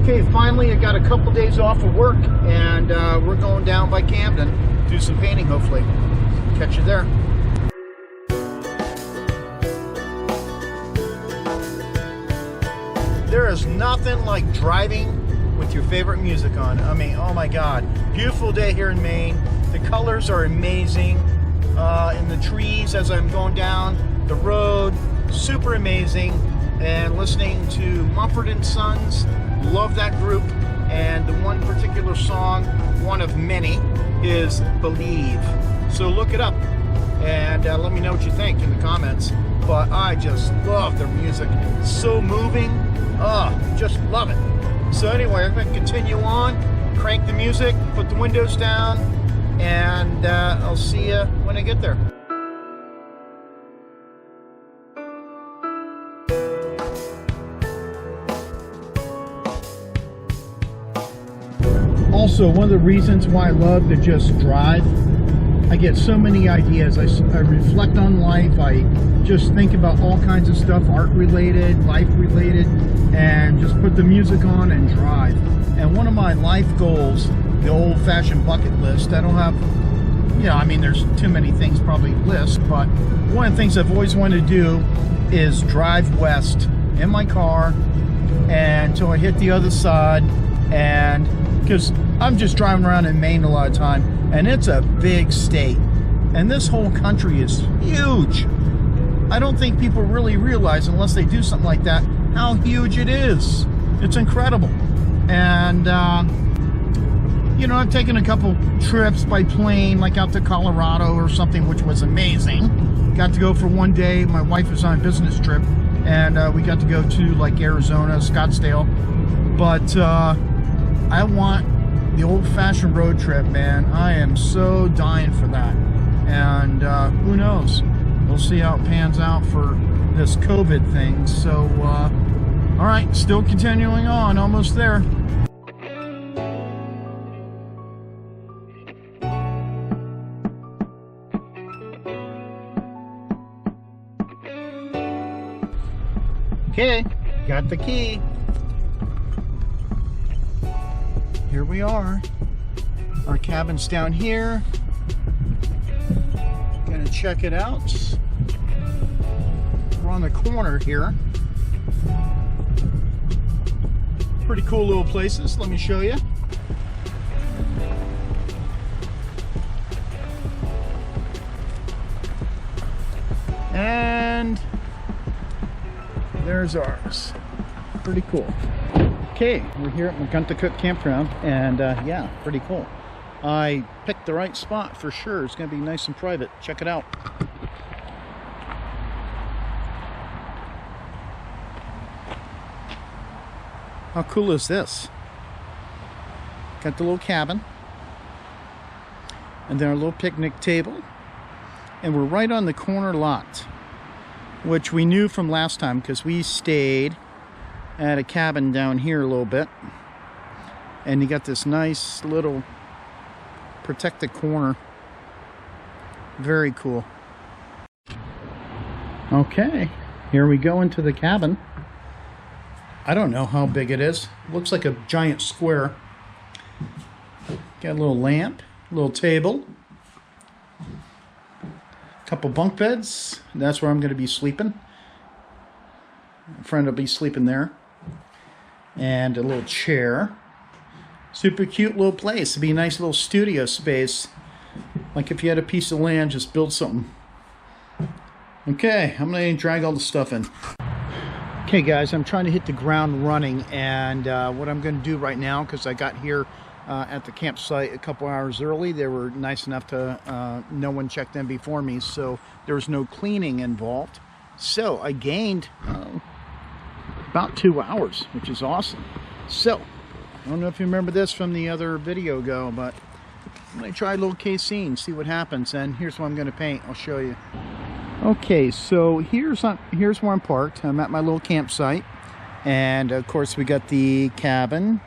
Okay, finally I got a couple days off of work, and we're going down by Camden, do some painting hopefully. Catch you there. There is nothing like driving with your favorite music on. I mean, oh my God. Beautiful day here in Maine. The colors are amazing. In the trees as I'm going down the road, super amazing. And listening to Mumford & Sons, love that group. And the one particular song, one of many, is Believe. So look it up and let me know what you think in the comments. But I just love their music. So moving. Just love it. So anyway, I'm going to continue on, crank the music, put the windows down, and I'll see you when I get there. Also, one of the reasons why I love to just drive, I get so many ideas. I reflect on life. I just think about all kinds of stuff, art related, life related, and just put the music on and drive. And one of my life goals, the old-fashioned bucket list, I don't have, you know, I mean, there's too many things probably to list, but one of the things I've always wanted to do is drive west in my car until I hit the other side. And because I'm just driving around in Maine a lot of time, and it's a big state, and this whole country is huge. I don't think people really realize, unless they do something like that, how huge it is. It's incredible. And you know, I've taken a couple trips by plane, like out to Colorado or something, which was amazing. Got to go for one day. My wife was on a business trip, and we got to go to like Arizona, Scottsdale. But I want the old-fashioned road trip, man. I am so dying for that. And who knows? We'll see how it pans out for this COVID thing. So, all right, still continuing on, almost there. Okay, got the key. Here we are. Our cabin's down here. Gonna check it out. We're on the corner here. Pretty cool little places. Let me show you. And there's ours. Pretty cool. Okay, we're here at McGuntacook Campground, and yeah, pretty cool. I picked the right spot for sure. It's going to be nice and private. Check it out. How cool is this? Got the little cabin, and then our little picnic table, and we're right on the corner lot, which we knew from last time because we stayed at a cabin down here a little bit, and you got this nice little protected corner. Very cool. Okay, here we go into the cabin. I don't know how big it is. Looks like a giant square. Got a little lamp, a little table, a couple bunk beds. That's where I'm going to be sleeping. A friend will be sleeping there. And a little chair. Super cute little place. It'd be a nice little studio space. Like if you had a piece of land, just build something. Okay, I'm going to drag all the stuff in. Okay guys, I'm trying to hit the ground running, and what I'm going to do right now, because I got here at the campsite a couple hours early. They were nice enough to, no one checked in before me, so there was no cleaning involved. So I gained about 2 hours, which is awesome. So, I don't know if you remember this from the other video ago, but I'm going to try a little Casein, see what happens, and here's what I'm going to paint. I'll show you. Okay, so here's where I'm parked. I'm at my little campsite, and of course we got the cabin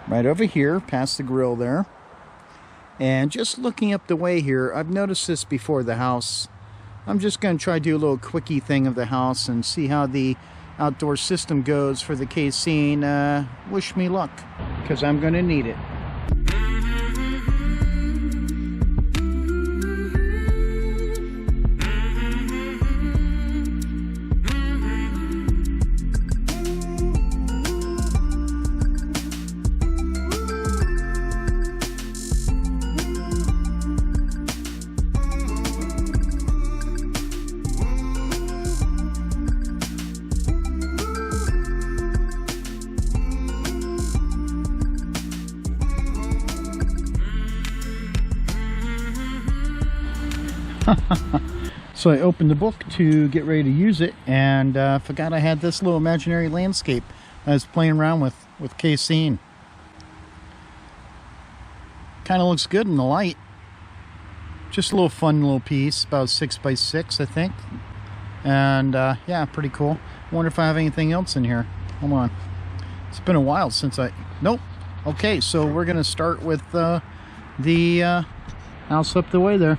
right over here, past the grill there. And just looking up the way here, I've noticed this before the house. I'm just going to try to do a little quickie thing of the house and see how the outdoor system goes for the Casein, wish me luck, because I'm going to need it. So I opened the book to get ready to use it, and forgot I had this little imaginary landscape I was playing around with Casein. Kind of looks good in the light. Just a little fun little piece, about 6 by 6 I think. And yeah, pretty cool. Wonder if I have anything else in here. Hold on. It's been a while since nope. Okay, so we're gonna start with the house up the way there.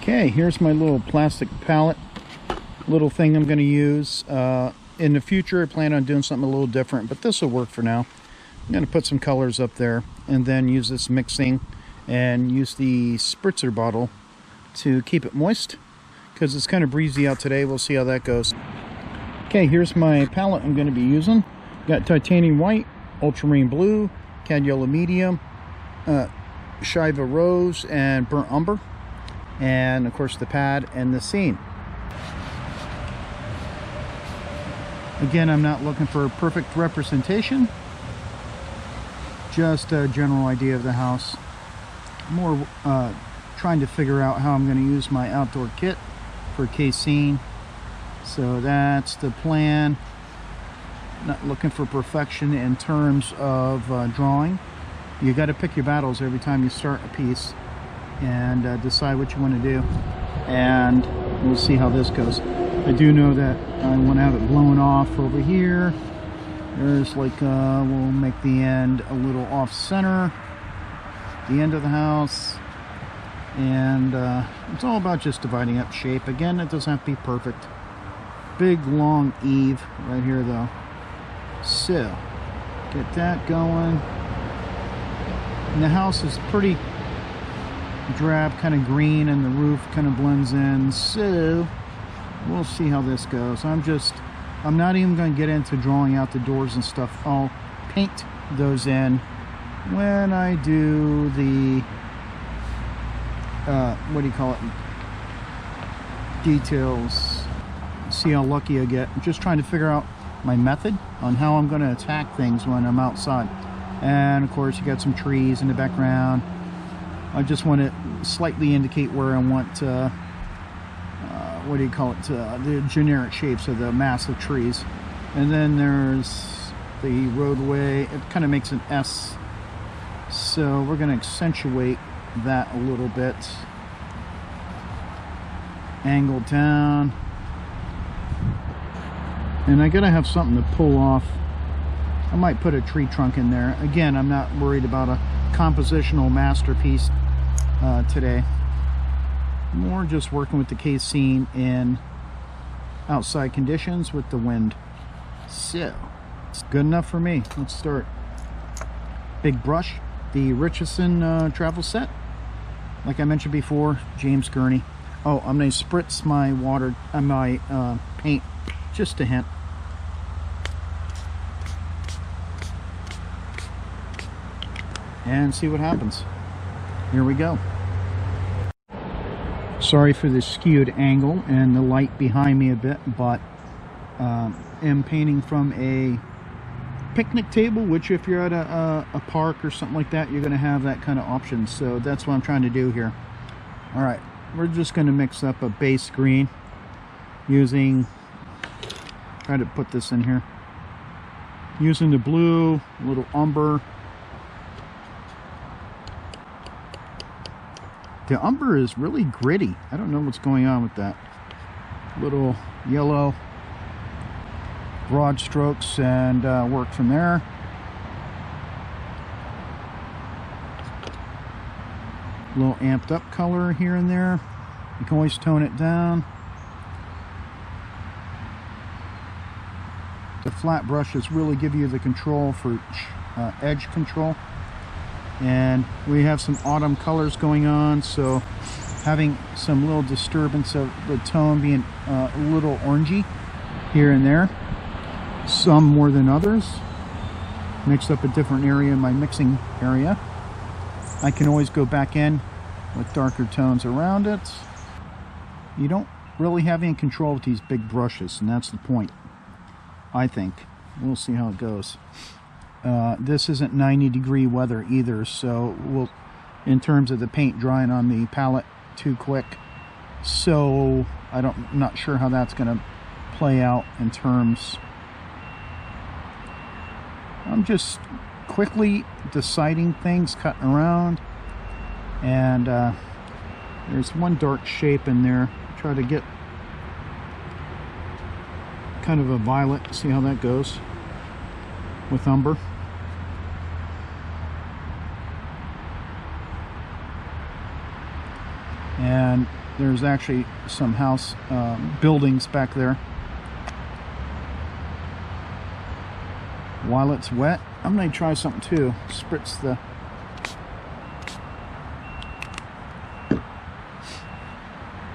Okay, here's my little plastic palette, little thing I'm going to use. In the future, I plan on doing something a little different, but this will work for now. I'm going to put some colors up there and then use this mixing and use the spritzer bottle to keep it moist because it's kind of breezy out today. We'll see how that goes. Okay, here's my palette I'm going to be using. Got titanium white, ultramarine blue, cad yellow medium, shiva rose, and burnt umber. And of course the pad and the scene. Again, I'm not looking for a perfect representation, just a general idea of the house. More trying to figure out how I'm going to use my outdoor kit for Casein. So that's the plan. Not looking for perfection in terms of drawing. You got to pick your battles every time you start a piece and decide what you want to do, and we'll see how this goes. I do know that I want to have it blown off over here. There's like we'll make the end a little off center, the end of the house, and it's all about just dividing up shape. Again, it doesn't have to be perfect. Big long eave right here though, so get that going. And the house is pretty drab, kind of green, and the roof kind of blends in, so we'll see how this goes. I'm not even going to get into drawing out the doors and stuff. I'll paint those in when I do the what do you call it, details. See how lucky I get. I'm just trying to figure out my method on how I'm going to attack things when I'm outside. And of course you got some trees in the background. I just want to slightly indicate where I want, what do you call it, the generic shapes of the massive trees. And then there's the roadway. It kind of makes an S. So we're going to accentuate that a little bit. Angle down. And I got to have something to pull off. I might put a tree trunk in there. Again, I'm not worried about a compositional masterpiece today. More just working with the Casein in outside conditions with the wind. So it's good enough for me. Let's start. Big brush, the Richardson travel set, like I mentioned before, James Gurney. Oh, I'm going to spritz my water, my paint, just a hint. And see what happens. Here we go. Sorry for the skewed angle and the light behind me a bit, but am painting from a picnic table, which if you're at a park or something like that, you're going to have that kind of option. So that's what I'm trying to do here. All right, we're just going to mix up a base green using, try to put this in here, using the blue, a little umber. The umber is really gritty. I don't know what's going on with that. Little yellow, broad strokes, and work from there. A little amped up color here and there. You can always tone it down. The flat brushes really give you the control for edge control. And we have some autumn colors going on, so having some little disturbance of the tone being a little orangey here and there, some more than others. Mixed up a different area in my mixing area. I can always go back in with darker tones around it. You don't really have any control with these big brushes, and that's the point, I think. We'll see how it goes. This isn't 90-degree weather either, so we'll, in terms of the paint drying on the palette too quick, so I'm not sure how that's going to play out in terms. I'm just quickly deciding things, cutting around, and there's one dark shape in there. Try to get kind of a violet, see how that goes with umber. And there's actually some house buildings back there. While it's wet, I'm going to try something too. Spritz the...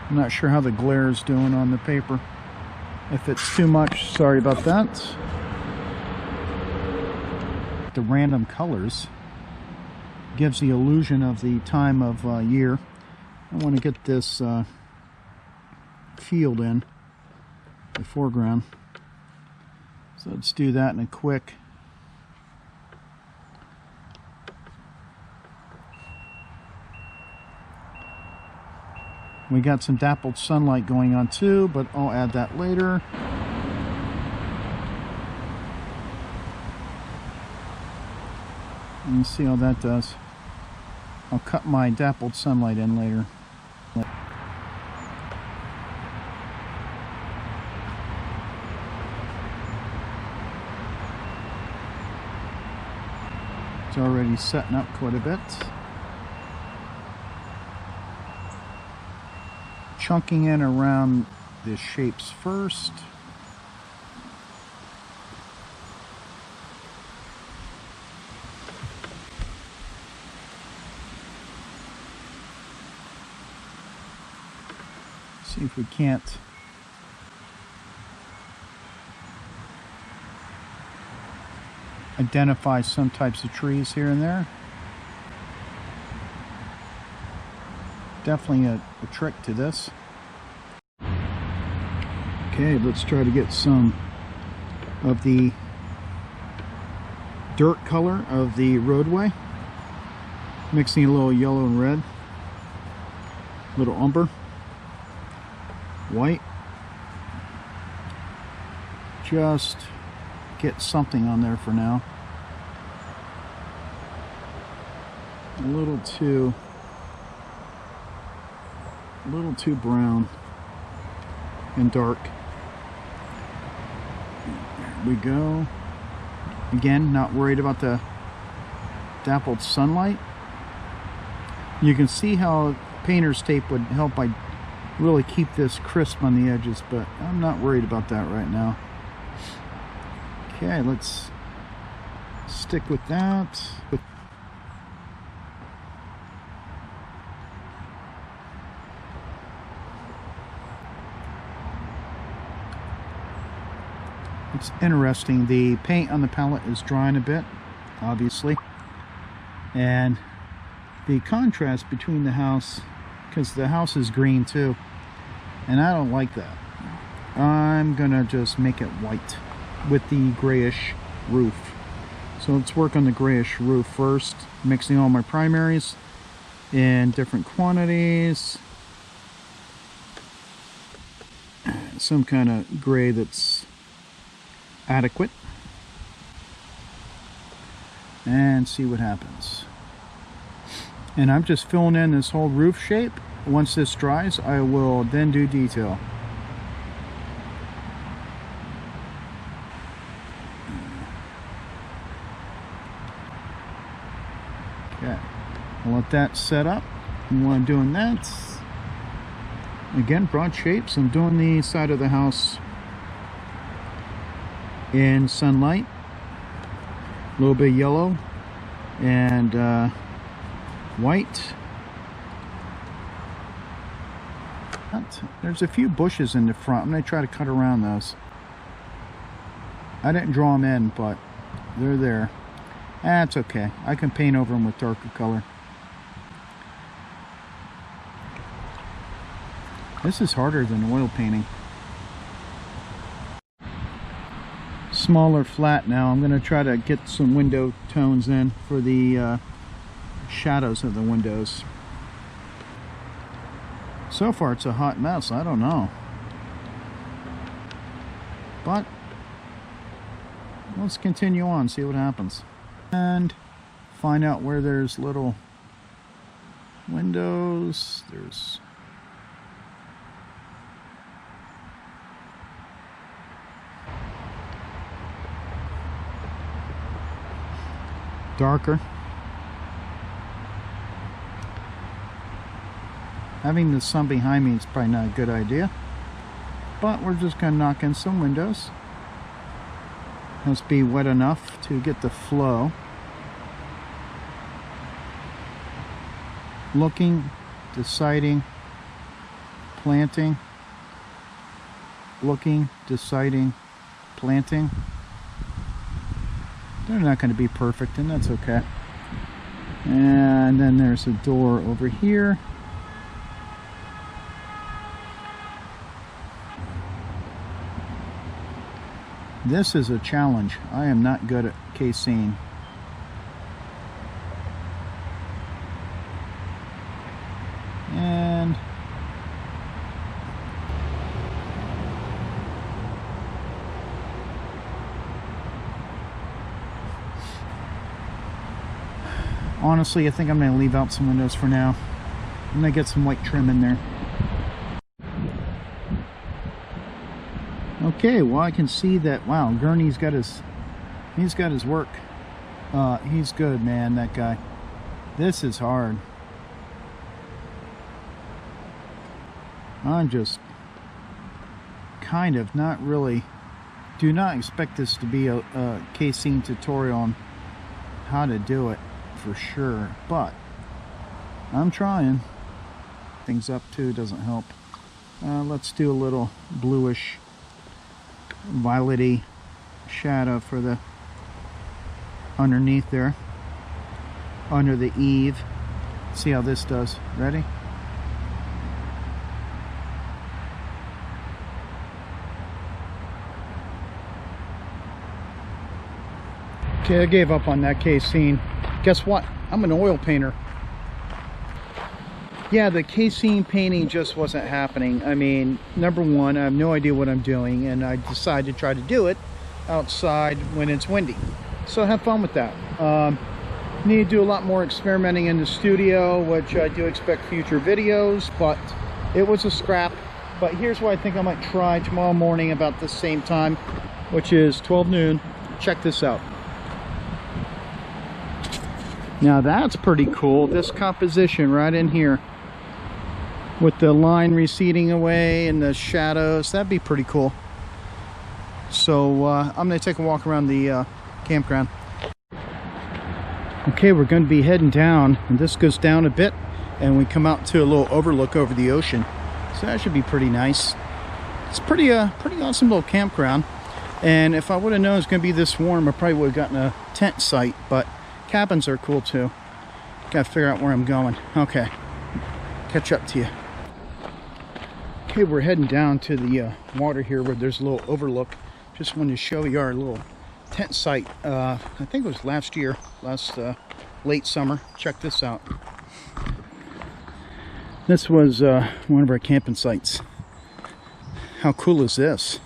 I'm not sure how the glare is doing on the paper. If it's too much, sorry about that. The random colors gives the illusion of the time of year. I want to get this field in the foreground. So let's do that in a quick. We got some dappled sunlight going on too, but I'll add that later. Let's see how that does. I'll cut my dappled sunlight in later. It's already setting up quite a bit. Chunking in around the shapes first. See if we can't identify some types of trees here and there. Definitely a trick to this. Okay, let's try to get some of the dirt color of the roadway. Mixing a little yellow and red. A little umber. White. Just get something on there for now. A little too brown and dark. There we go. Again, not worried about the dappled sunlight. You can see how painter's tape would help by really keep this crisp on the edges, but I'm not worried about that right now. Okay, let's stick with that. It's interesting, the paint on the palette is drying a bit, obviously, and the contrast between the house, because the house is green too, and I don't like that. I'm gonna just make it white with the grayish roof. So let's work on the grayish roof first, mixing all my primaries in different quantities. Some kind of gray that's adequate, and see what happens. And I'm just filling in this whole roof shape. Once this dries, I will then do detail. Okay, I'll let that set up. And while I'm doing that, again, broad shapes. I'm doing the side of the house in sunlight. A little bit of yellow and white. There's a few bushes in the front. I'm going to try to cut around those. I didn't draw them in, but they're there. That's okay. I can paint over them with darker color. This is harder than oil painting. Smaller flat now. I'm going to try to get some window tones in for the shadows of the windows. So far it's a hot mess. I don't know. But let's continue on, see what happens. And find out where there's little windows. There's darker. Having the sun behind me is probably not a good idea, but we're just going to knock in some windows. Must be wet enough to get the flow. Looking, deciding, planting. Looking, deciding, planting. They're not going to be perfect, and that's okay. And then there's a door over here. This is a challenge. I am not good at Casein. And honestly, I think I'm going to leave out some windows for now. I'm going to get some white trim in there. Okay, well I can see that, wow, Gurney's got his work. He's good, man, that guy. This is hard. I'm just kind of not really, do not expect this to be a Casein tutorial on how to do it for sure, but I'm trying. Things up too doesn't help. Let's do a little bluish violety shadow for the underneath there, under the eave. See how this does. Ready? Okay, I gave up on that Casein. Guess what? I'm an oil painter. Yeah, the Casein painting just wasn't happening. I mean, number one, I have no idea what I'm doing, and I decided to try to do it outside when it's windy. So have fun with that. Need to do a lot more experimenting in the studio, which I do expect future videos, but it was a scrap. But here's what I think I might try tomorrow morning about the same time, which is 12 noon. Check this out. Now that's pretty cool, this composition right in here with the line receding away and the shadows. That'd be pretty cool. So I'm going to take a walk around the campground. Okay, we're going to be heading down, and this goes down a bit and we come out to a little overlook over the ocean. So that should be pretty nice. It's pretty awesome little campground, and if I would have known it was going to be this warm, I probably would have gotten a tent site, but cabins are cool too. Gotta figure out where I'm going. Okay, catch up to you. Okay, we're heading down to the water here where there's a little overlook. Just wanted to show you our little tent site. I think it was last year, late summer. Check this out. This was one of our camping sites. How cool is this?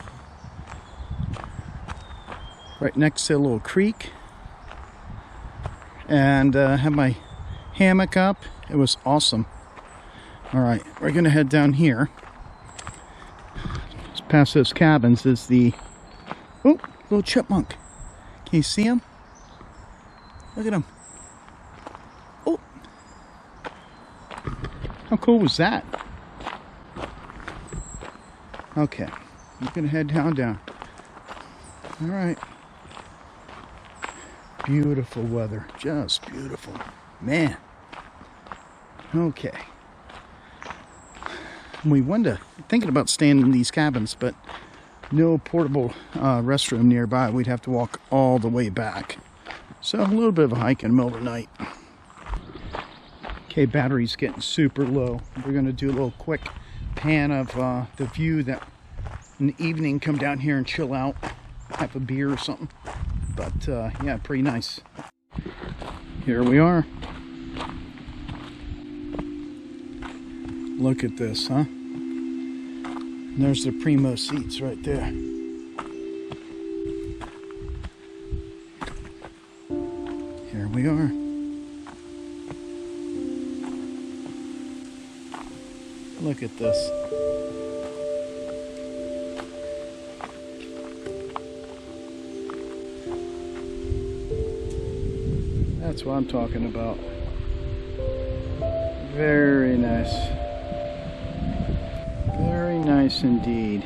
Right next to a little creek. And had my hammock up. It was awesome. All right, we're gonna head down here. Just past those cabins is the little chipmunk. Can you see him? Look at him. Oh, how cool was that? Okay, I'm gonna head down. All right. Beautiful weather, just beautiful, man. Okay. We wanted to, thinking about staying in these cabins, but no portable restroom nearby. We'd have to walk all the way back. So a little bit of a hike in the middle of the night. Okay, battery's getting super low. We're gonna do a little quick pan of the view that in the evening, come down here and chill out, have a beer or something. But yeah, pretty nice. Here we are. Look at this, huh? And there's the primo seats right there. Here we are. Look at this. That's what I'm talking about. Very nice. Very nice indeed.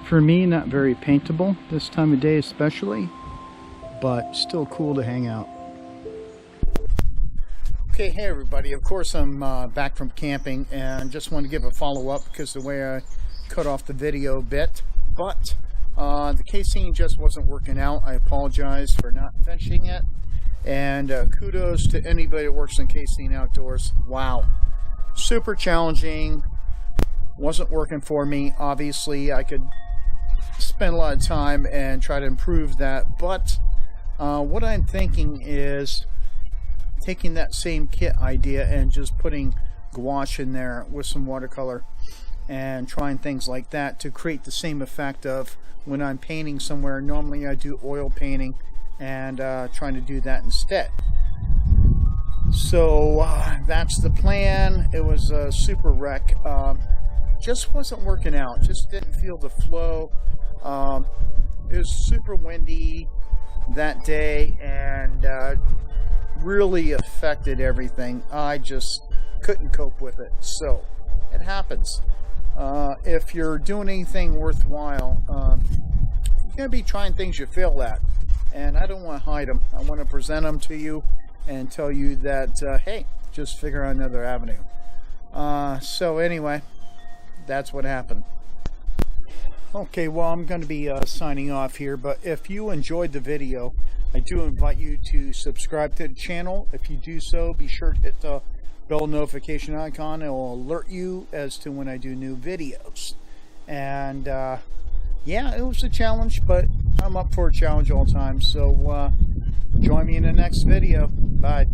For me, not very paintable this time of day especially, but still cool to hang out. Okay, hey everybody. Of course I'm back from camping and just want to give a follow-up because the way I cut off the video a bit, but the Casein just wasn't working out. I apologize for not finishing it. And kudos to anybody that works in Casein Outdoors. Wow, super challenging. Wasn't working for me. Obviously, I could spend a lot of time and try to improve that. But what I'm thinking is taking that same kit idea and just putting gouache in there with some watercolor and trying things like that to create the same effect of when I'm painting somewhere. Normally I do oil painting, and trying to do that instead. So that's the plan. It was a super wreck. Just wasn't working out. Just didn't feel the flow. It was super windy that day and really affected everything. I just couldn't cope with it. So it happens. If you're doing anything worthwhile, you're going to be trying things you fail at. And I don't want to hide them. I want to present them to you and tell you that, hey, just figure out another avenue. So anyway, that's what happened. Okay, well, I'm going to be signing off here, but if you enjoyed the video, I do invite you to subscribe to the channel. If you do so, be sure to hit the bell notification icon. It will alert you as to when I do new videos. And yeah, it was a challenge, but I'm up for a challenge all the time. So join me in the next video. Bye.